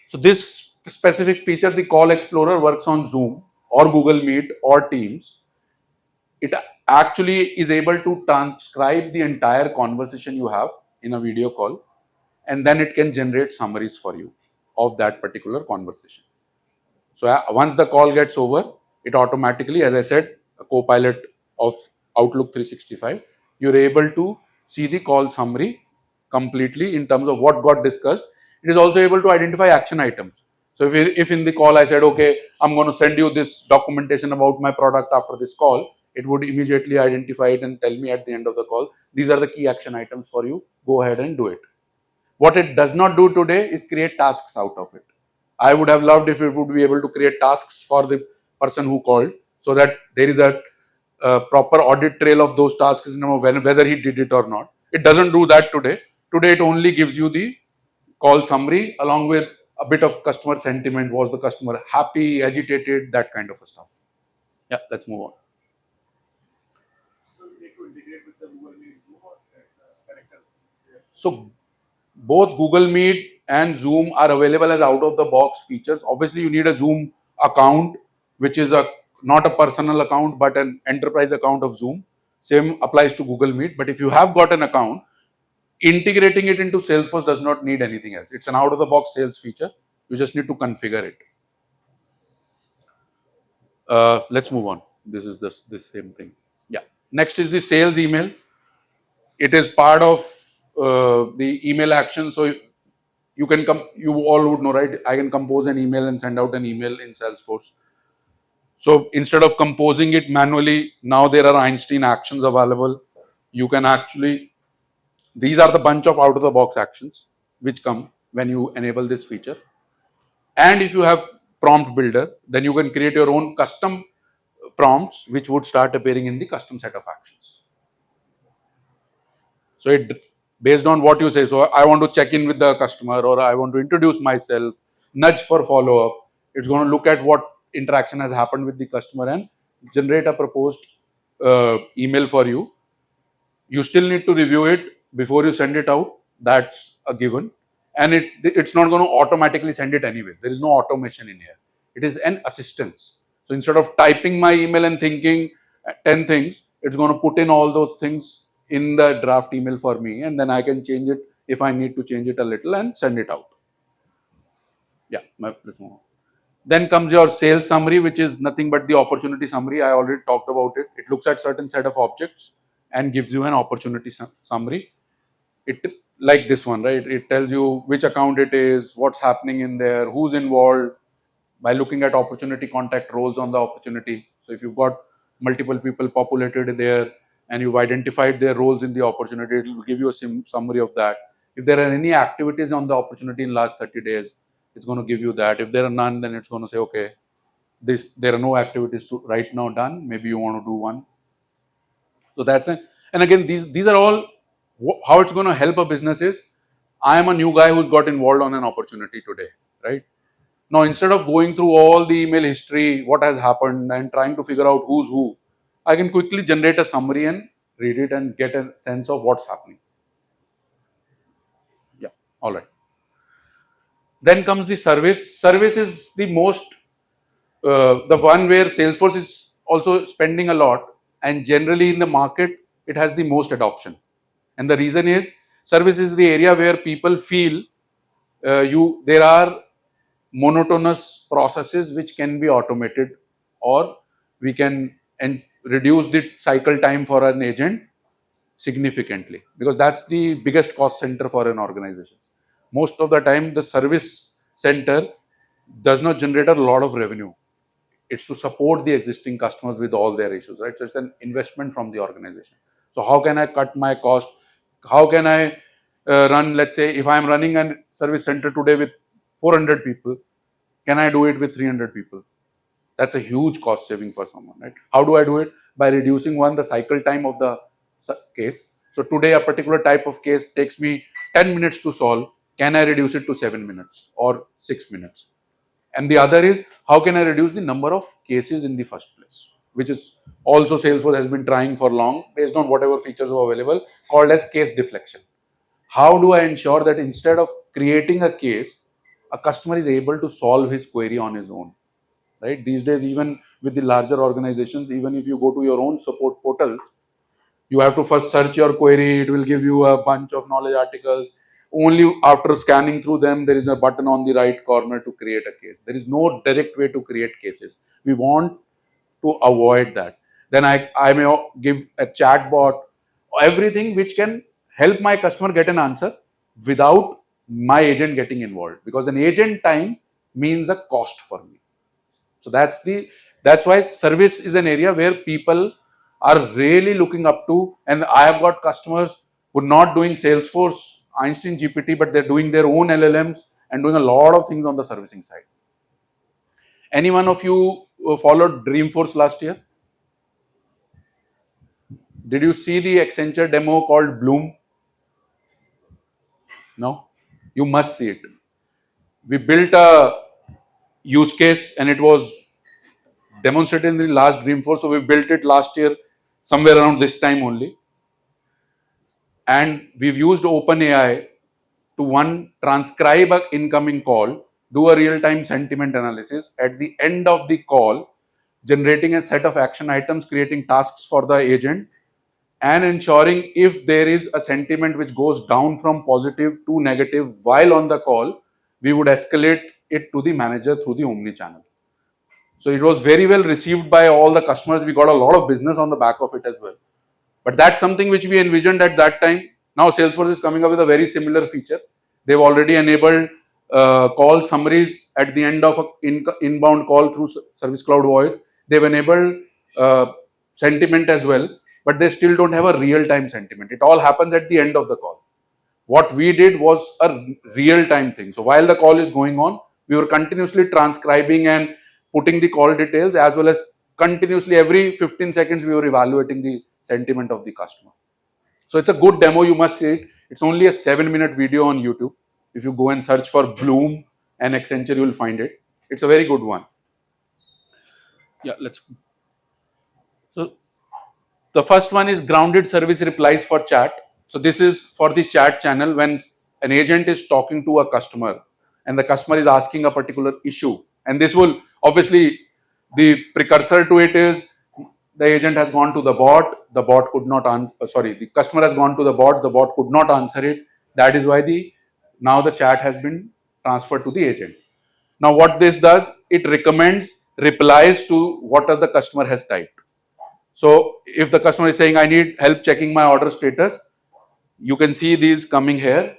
So this specific feature, the Call Explorer, works on Zoom or Google Meet or Teams. It actually is able to transcribe the entire conversation you have in a video call, and then it can generate summaries for you of that particular conversation. So once the call gets over, it automatically, as I said, a co-pilot of Outlook 365, you're able to see the call summary completely in terms of what got discussed. It is also able to identify action items. So if in the call I said, okay, I'm going to send you this documentation about my product after this call, it would immediately identify it and tell me at the end of the call, these are the key action items for you, go ahead and do it. What it does not do today is create tasks out of it. I would have loved if it would be able to create tasks for the person who called, so that there is a proper audit trail of those tasks, whether he did it or not. It doesn't do that today. Today it only gives you the call summary along with a bit of customer sentiment. Was the customer happy, agitated, that kind of stuff. Yeah, let's move on. So we need to integrate with the Google Meet Zoom or that's connected. So both Google Meet and Zoom are available as out of the box features. Obviously, you need a Zoom account, which is a not a personal account but an enterprise account of Zoom. Same applies to Google Meet. But if you have got an account, integrating it into Salesforce does not need anything else. It's an out of the box sales feature. You just need to configure it. Let's move on. This is this same thing. Yeah. Next is the sales email. It is part of the email action. So you can come. You all would know, right? I can compose an email and send out an email in Salesforce. So instead of composing it manually, now there are Einstein actions available. You can actually, these are the bunch of out of the box actions which come when you enable this feature. And if you have prompt builder, then you can create your own custom prompts which would start appearing in the custom set of actions. So it based on what you say. So I want to check in with the customer, or I want to introduce myself, nudge for follow up. It's going to look at what interaction has happened with the customer and generate a proposed email for you. You still need to review it before you send it out. That's a given, and it's not going to automatically send it anyways. There is no automation in here. It is an assistance. So instead of typing my email and thinking 10 things, it's going to put in all those things in the draft email for me, and then I can change it if I need to change it a little and send it out. Yeah, let's move on. Then comes your sales summary, which is nothing but the opportunity summary. I already talked about it. It looks at certain set of objects and gives you an opportunity summary. It like this one, right? It tells you which account it is, what's happening in there, who's involved, by looking at opportunity contact roles on the opportunity. So if you've got multiple people populated there and you've identified their roles in the opportunity, it will give you a summary of that. If there are any activities on the opportunity in last 30 days, it's going to give you that. If there are none, then it's going to say, okay, there are no activities to right now done. Maybe you want to do one. So that's it. And again, these are all how it's going to help a business is, I am a new guy who's got involved on an opportunity today, right? Now, instead of going through all the email history, what has happened, and trying to figure out who's who, I can quickly generate a summary and read it and get a sense of what's happening. Yeah, all right. Then comes the service. Service is the most, the one where Salesforce is also spending a lot, and generally in the market, it has the most adoption. And the reason is, service is the area where people feel there are monotonous processes which can be automated, or we can reduce the cycle time for an agent significantly, because that's the biggest cost center for an organization. Most of the time the service center does not generate a lot of revenue. It's to support the existing customers with all their issues, right? So it's an investment from the organization. So how can I cut my cost? How can I run, let's say if I'm running a service center today with 400 people, can I do it with 300 people? That's a huge cost saving for someone, right? How do I do it? By reducing the cycle time of the case. So today a particular type of case takes me 10 minutes to solve. Can I reduce it to 7 minutes or 6 minutes? And the other is, how can I reduce the number of cases in the first place? Which is also Salesforce has been trying for long, based on whatever features are available, called as case deflection. How do I ensure that instead of creating a case, a customer is able to solve his query on his own? Right? These days, even with the larger organizations, even if you go to your own support portals, you have to first search your query. It will give you a bunch of knowledge articles. Only after scanning through them, there is a button on the right corner to create a case. There is no direct way to create cases. We want to avoid that. Then I may give a chat bot, everything which can help my customer get an answer without my agent getting involved, because an agent time means a cost for me. So that's why service is an area where people are really looking up to. And I have got customers who are not doing Salesforce Einstein GPT, but they're doing their own LLMs and doing a lot of things on the servicing side. Any one of you followed Dreamforce last year? Did you see the Accenture demo called Bloom? No? You must see it. We built a use case and it was demonstrated in the last Dreamforce. So we built it last year, somewhere around this time only. And we've used OpenAI to one, transcribe an incoming call, do a real-time sentiment analysis, at the end of the call, generating a set of action items, creating tasks for the agent, and ensuring if there is a sentiment which goes down from positive to negative while on the call, we would escalate it to the manager through the omni channel. So it was very well received by all the customers. We got a lot of business on the back of it as well. But that's something which we envisioned at that time. Now Salesforce is coming up with a very similar feature. They've already enabled call summaries at the end of an inbound call through Service Cloud Voice. They've enabled sentiment as well, but they still don't have a real-time sentiment. It all happens at the end of the call. What we did was a real-time thing. So while the call is going on, we were continuously transcribing and putting the call details, as well as continuously every 15 seconds we were evaluating the sentiment of the customer. So it's a good demo, you must see it. It's only a 7-minute video on YouTube. If you go and search for Bloom and Accenture, you will find it. It's a very good one. Yeah, let's. So the first one is grounded service replies for chat. So this is for the chat channel when an agent is talking to a customer and the customer is asking a particular issue. And this will obviously, the precursor to it is the agent has gone to the bot could not answer, the customer has gone to the bot could not answer it. That is why now the chat has been transferred to the agent. Now what this does, it recommends replies to what the customer has typed. So if the customer is saying, I need help checking my order status, you can see these coming here.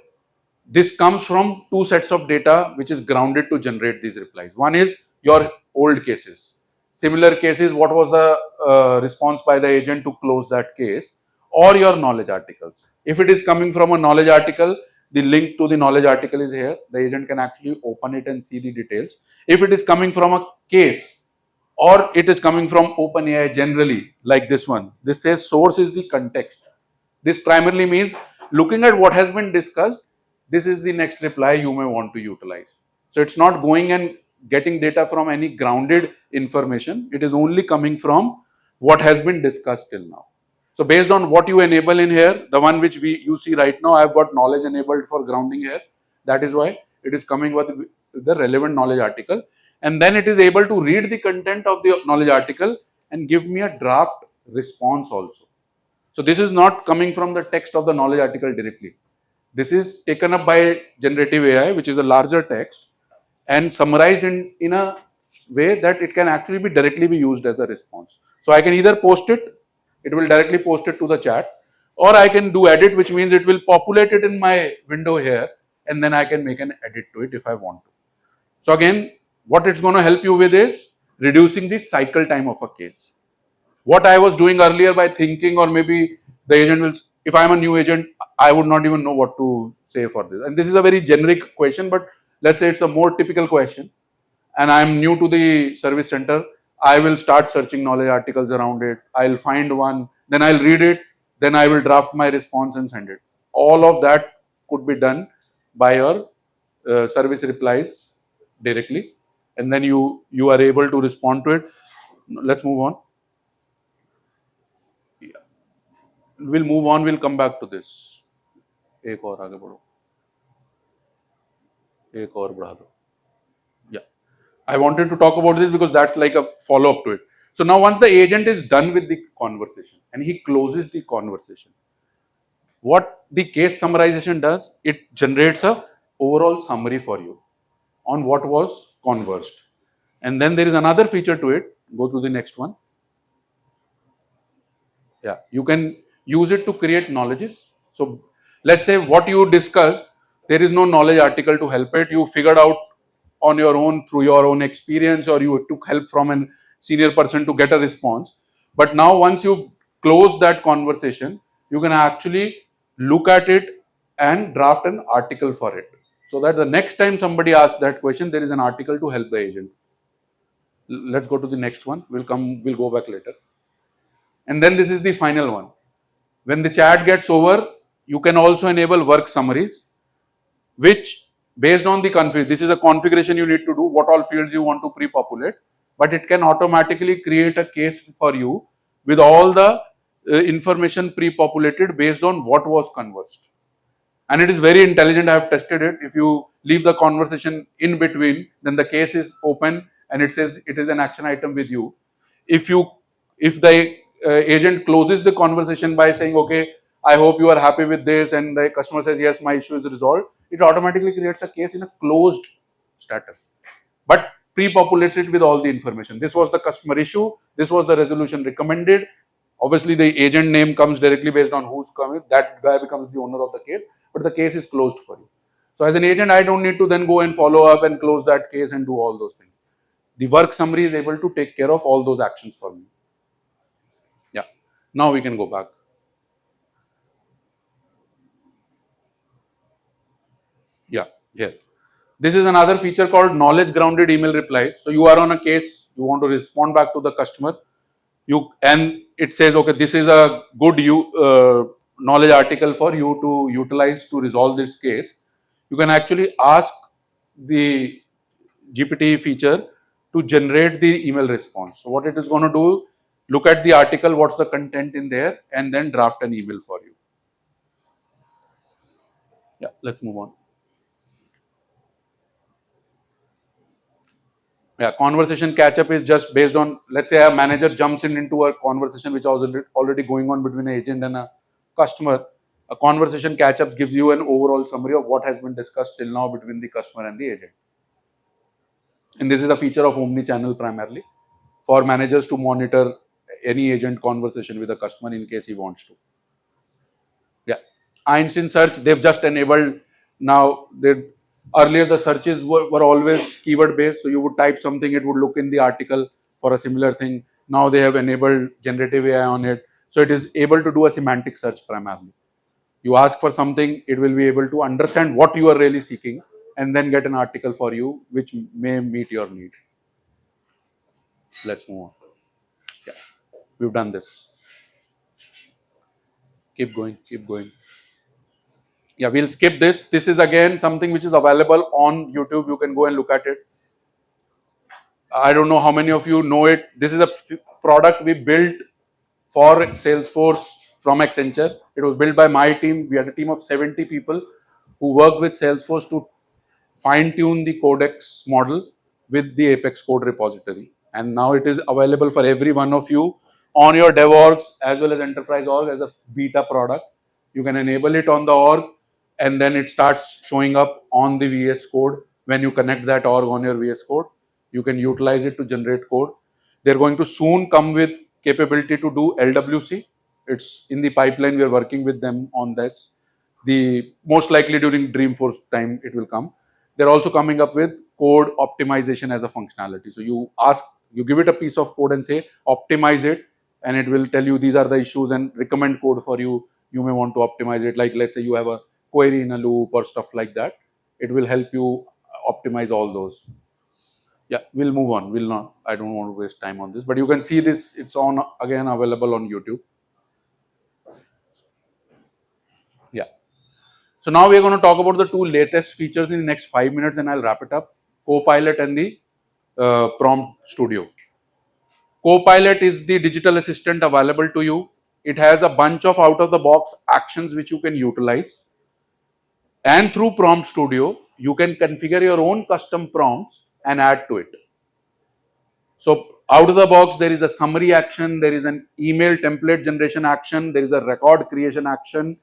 This comes from two sets of data which is grounded to generate these replies. One is your old cases. Similar cases, what was the response by the agent to close that case, or your knowledge articles. If it is coming from a knowledge article, the link to the knowledge article is here. The agent can actually open it and see the details. If it is coming from a case, or it is coming from OpenAI generally, like this one, this says source is the context. This primarily means looking at what has been discussed, this is the next reply you may want to utilize. So it's not going and getting data from any grounded information. It is only coming from what has been discussed till now. So based on what you enable in here, the one which you see right now, I've got knowledge enabled for grounding here. That is why it is coming with the relevant knowledge article. And then it is able to read the content of the knowledge article and give me a draft response also. So this is not coming from the text of the knowledge article directly. This is taken up by generative AI, which is a larger text, and summarized in a way that it can actually be directly be used as a response. So I can either post it, it will directly post it to the chat, or I can do edit, which means it will populate it in my window here, and then I can make an edit to it if I want to. So again, what it's going to help you with is reducing the cycle time of a case. What I was doing earlier by thinking, or maybe the agent will, if I'm a new agent, I would not even know what to say for this. And this is a very generic question, but let's say it's a more typical question and I'm new to the service center. I will start searching knowledge articles around it. I'll find one, then I'll read it, then I will draft my response and send it. All of that could be done by your service replies directly, and then you are able to respond to it. Let's move on. We'll move on, we'll come back to this. एक और आगे बढ़ो, एक और बढ़ा दो. Yeah, I wanted to talk about this because that's like a follow up to it. So now once the agent is done with the conversation and he closes the conversation, what the case summarization does, it generates a overall summary for you on what was conversed. And then there is another feature to it. Go to the next one. Yeah, you can use it to create knowledges. So let's say what you discussed, there is no knowledge article to help it. You figured out on your own through your own experience, or you took help from a senior person to get a response. But now once you've closed that conversation, you can actually look at it and draft an article for it, so that the next time somebody asks that question, there is an article to help the agent. Let's go to the next one. We'll go back later. And then this is the final one. When the chat gets over, you can also enable work summaries, which based on the this is a configuration you need to do, what all fields you want to pre-populate, but it can automatically create a case for you with all the information pre-populated based on what was conversed. and it is very intelligent. I have tested it. If you leave the conversation in between, then the case is open and it says it is an action item with you. If the agent closes the conversation by saying, okay, I hope you are happy with this, and the customer says, yes, my issue is resolved, it automatically creates a case in a closed status, but pre-populates it with all the information. This was the customer issue, this was the resolution recommended. Obviously the agent name comes directly based on who's coming, that guy becomes the owner of the case, but the case is closed for you. So as an agent, I don't need to then go and follow up and close that case and do all those things. The work summary is able to take care of all those actions for me. Yeah. Now we can go back. Yeah. Here. This is another feature called knowledge grounded email replies. So you are on a case, you want to respond back to the customer, and it says, okay, this is a good knowledge article for you to utilize to resolve this case. You can actually ask the GPT feature to generate the email response. So what it is going to do, look at the article, what's the content in there, and then draft an email for you. Yeah, let's move on. Yeah, conversation catch up is just based on, let's say a manager jumps into a conversation which was already going on between an agent and a customer. A conversation catch up gives you an overall summary of what has been discussed till now between the customer and the agent. And this is a feature of omni-channel primarily for managers to monitor any agent conversation with a customer in case he wants to. Yeah, Einstein search, they've just enabled now. Earlier the searches were always keyword based, so you would type something, it would look in the article for a similar thing. Now they have enabled generative AI on it, so it is able to do a semantic search primarily. You ask for something, it will be able to understand what you are really seeking and then get an article for you which may meet your need. Let's move on. Yeah, we've done this. Keep going, keep going. Yeah, we'll skip this. This is again something which is available on YouTube. You can go and look at it. I don't know how many of you know it. This is a product we built for Salesforce from Accenture. It was built by my team. We had a team of 70 people who worked with Salesforce to fine tune the codex model with the Apex code repository. And now it is available for every one of you on your dev orgs as well as enterprise org as a beta product. You can enable it on the org and then it starts showing up on the VS code. When you connect that org on your VS code, you can utilize it to generate code. They're going to soon come with capability to do LWC. It's in the pipeline. We are working with them on this. The most likely during Dreamforce time it will come. They're also coming up with code optimization as a functionality. So you give it a piece of code and say optimize it, and it will tell you these are the issues and recommend code for you. You may want to optimize it. Like let's say you have a query in a loop or stuff like that. It will help you optimize all those. Yeah, we'll move on. We'll not. I don't want to waste time on this, but you can see this. It's on again available on YouTube. Yeah. So now we are going to talk about the two latest features in the next 5 minutes, and I'll wrap it up. Copilot and the Prompt Studio. Copilot is the digital assistant available to you. It has a bunch of out-of-the-box actions which you can utilize. And through Prompt Studio, you can configure your own custom prompts and add to it. So out of the box, there is a summary action, there is an email template generation action, there is a record creation action,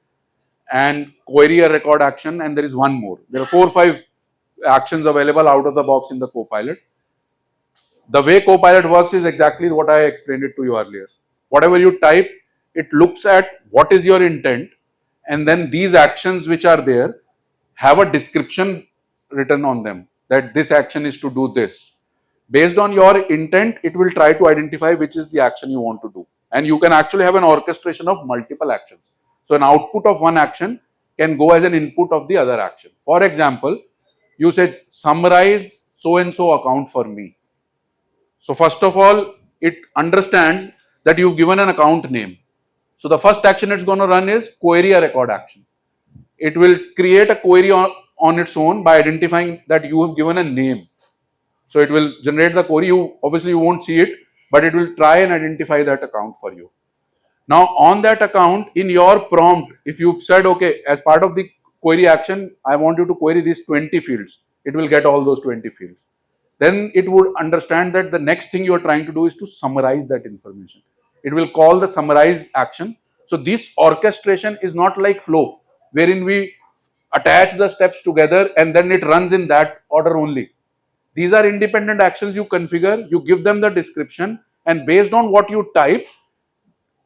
and query a record action, and there is one more. There are 4 or 5 actions available out of the box in the Copilot. The way Copilot works is exactly what I explained it to you earlier. Whatever you type, it looks at what is your intent, and then these actions which are there have a description written on them that this action is to do this. Based on your intent, it will try to identify which is the action you want to do. And you can actually have an orchestration of multiple actions. So an output of one action can go as an input of the other action. For example, you said summarize so-and-so account for me. So first of all, it understands that you've given an account name. So the first action it's going to run is query a record action. It will create a query on its own by identifying that you have given a name. So it will generate the query. Obviously you won't see it, but it will try and identify that account for you. Now on that account, in your prompt, if you've said, okay, as part of the query action, I want you to query these 20 fields. It will get all those 20 fields. Then it would understand that the next thing you are trying to do is to summarize that information. It will call the summarize action. So this orchestration is not like flow, wherein we attach the steps together and then it runs in that order only. These are independent actions you configure, you give them the description, and based on what you type,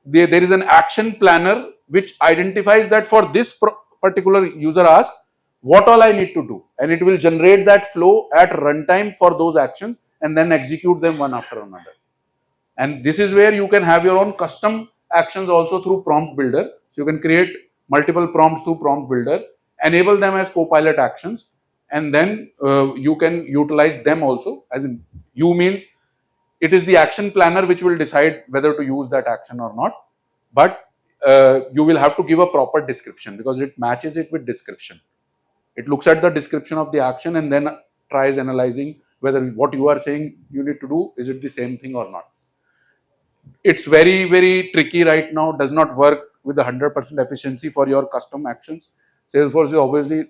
there is an action planner which identifies that for this particular user ask, what all I need to do, and it will generate that flow at runtime for those actions and then execute them one after another. And this is where you can have your own custom actions also through prompt builder. So you can create multiple prompts through prompt builder, enable them as copilot actions, and then you can utilize them also. As in, you means it is the action planner which will decide whether to use that action or not, but you will have to give a proper description because it matches it with description. It looks at the description of the action and then tries analyzing whether what you are saying you need to do, is it the same thing or not. It's very tricky right now, does not work with 100% efficiency for your custom actions. Salesforce is obviously,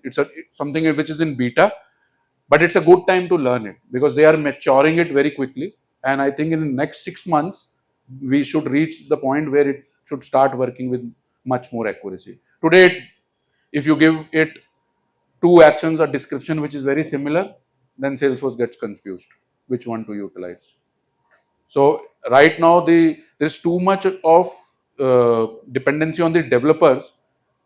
something which is in beta, but it's a good time to learn it because they are maturing it very quickly. And I think in the next 6 months, we should reach the point where it should start working with much more accuracy. Today, if you give it two actions or description which is very similar, then Salesforce gets confused which one to utilize. So right now, there's too much of dependency on the developers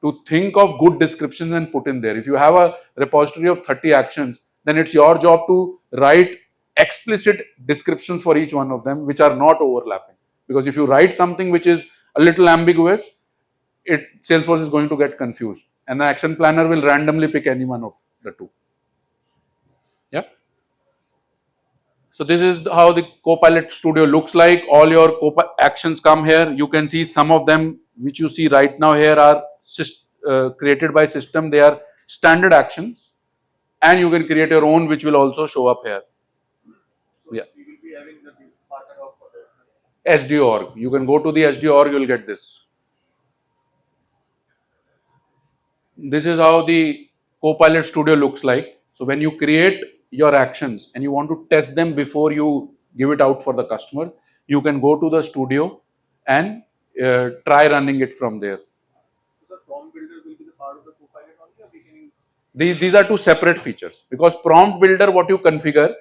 to think of good descriptions and put in there. If you have a repository of 30 actions, then it's your job to write explicit descriptions for each one of them, which are not overlapping. Because if you write something which is a little ambiguous, Salesforce is going to get confused, and the action planner will randomly pick any one of the two. Yeah. So this is how the Copilot Studio looks like. All your actions come here. You can see some of them which you see right now here are created by system. They are standard actions, and you can create your own which will also show up here. Yeah. We will be having the partner of SD.org. You can go to the SD.org, you will get this. This is how the Copilot Studio looks like. So when you create your actions and you want to test them before you give it out for the customer, you can go to the studio and try running it from there. So the prompt builder will be the part of the copilot only, or we can use. These are two separate features because prompt builder, what you configure,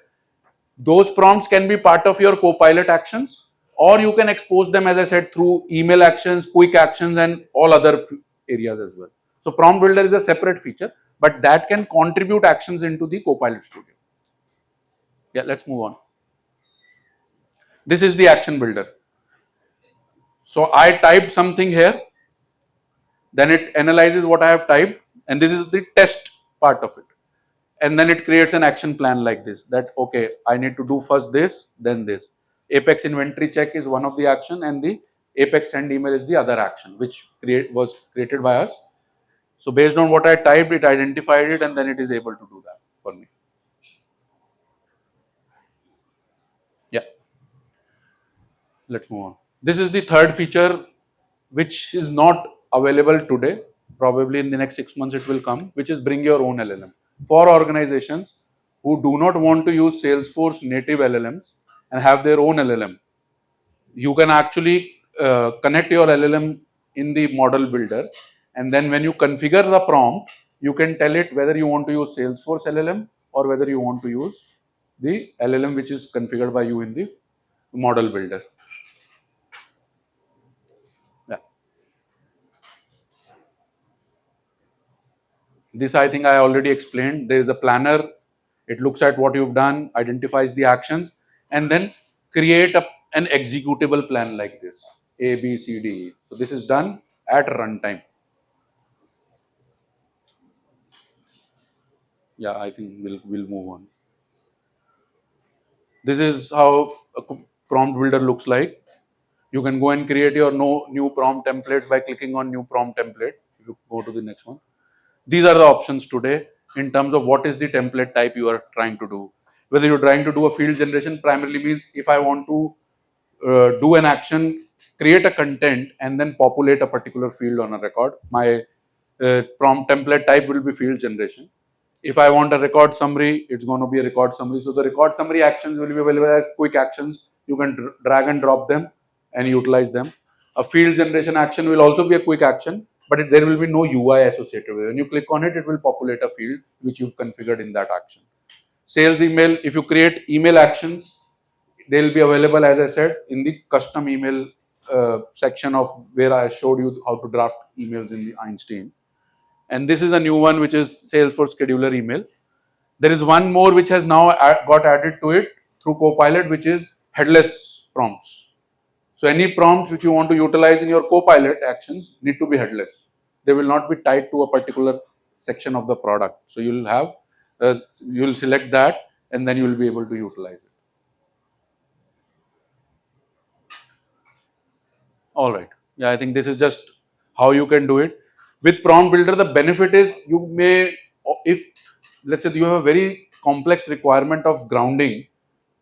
those prompts can be part of your Copilot actions, or you can expose them, as I said, through email actions, quick actions, and all other areas as well. So prompt builder is a separate feature, but that can contribute actions into the Copilot Studio. Yeah, let's move on. This is the action builder. So I typed something here, then it analyzes what I have typed, and this is the test part of it. And then it creates an action plan like this, that okay, I need to do first this, then this. Apex inventory check is one of the action, and the Apex send email is the other action, which was created by us. So based on what I typed, it identified it, and then it is able to do that for me. Yeah. Let's move on. This is the third feature, which is not available today. Probably in the next 6 months it will come, which is bring your own LLM. For organizations who do not want to use Salesforce native LLMs and have their own LLM, you can actually connect your LLM in the model builder, and then when you configure the prompt, you can tell it whether you want to use Salesforce LLM or whether you want to use the LLM which is configured by you in the model builder. Yeah. This I think I already explained. There is a planner. It looks at what you've done, identifies the actions, and then create an executable plan like this: A, B, C, D, E. So this is done at runtime. Yeah, I think we'll move on. This is how a prompt builder looks like. You can go and create your new prompt templates by clicking on new prompt template. You go to the next one. These are the options today in terms of what is the template type you are trying to do. Whether you're trying to do a field generation, primarily means if I want to do an action, create a content, and then populate a particular field on a record. My Prompt template type will be field generation. If I want a record summary, it's going to be a record summary. So the record summary actions will be available as quick actions. You can drag and drop them and utilize them. A field generation action will also be a quick action, but there will be no UI associated with it. When you click on it, it will populate a field which you've configured in that action. Sales email, if you create email actions, they'll be available, as I said, in the custom email section of where I showed you how to draft emails in the Einstein. And this is a new one, which is Salesforce scheduler email. There is one more which has now got added to it through Copilot, which is headless prompts. So any prompts which you want to utilize in your Copilot actions need to be headless. They will not be tied to a particular section of the product. So you'll have, you'll select that and then you will be able to utilize it. All right. Yeah, I think this is just how you can do it. With Prompt Builder, the benefit is you may, if let's say you have a very complex requirement of grounding,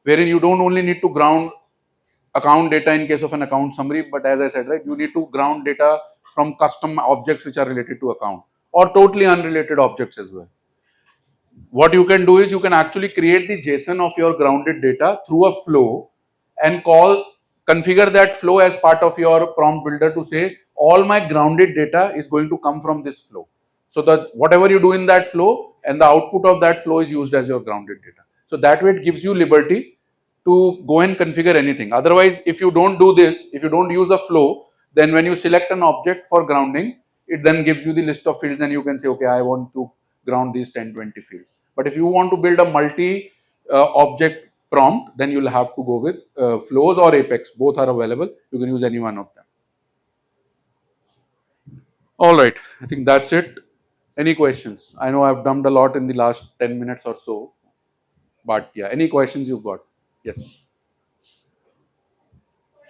wherein you don't only need to ground account data in case of an account summary, but as I said, right, you need to ground data from custom objects which are related to account or totally unrelated objects as well. What you can do is you can actually create the JSON of your grounded data through a flow and configure that flow as part of your prompt builder to say all my grounded data is going to come from this flow. So that whatever you do in that flow and the output of that flow is used as your grounded data. So that way it gives you liberty to go and configure anything. Otherwise, if you don't do this, if you don't use a flow, then when you select an object for grounding, it then gives you the list of fields and you can say, okay, I want to ground these 10, 20 fields. But if you want to build a multi object prompt, then you'll have to go with flows or Apex. Both are available. You can use any one of them. All right. I think that's it. Any questions? I know I've dumped a lot in the last 10 minutes or so. But yeah, any questions you've got? Yes.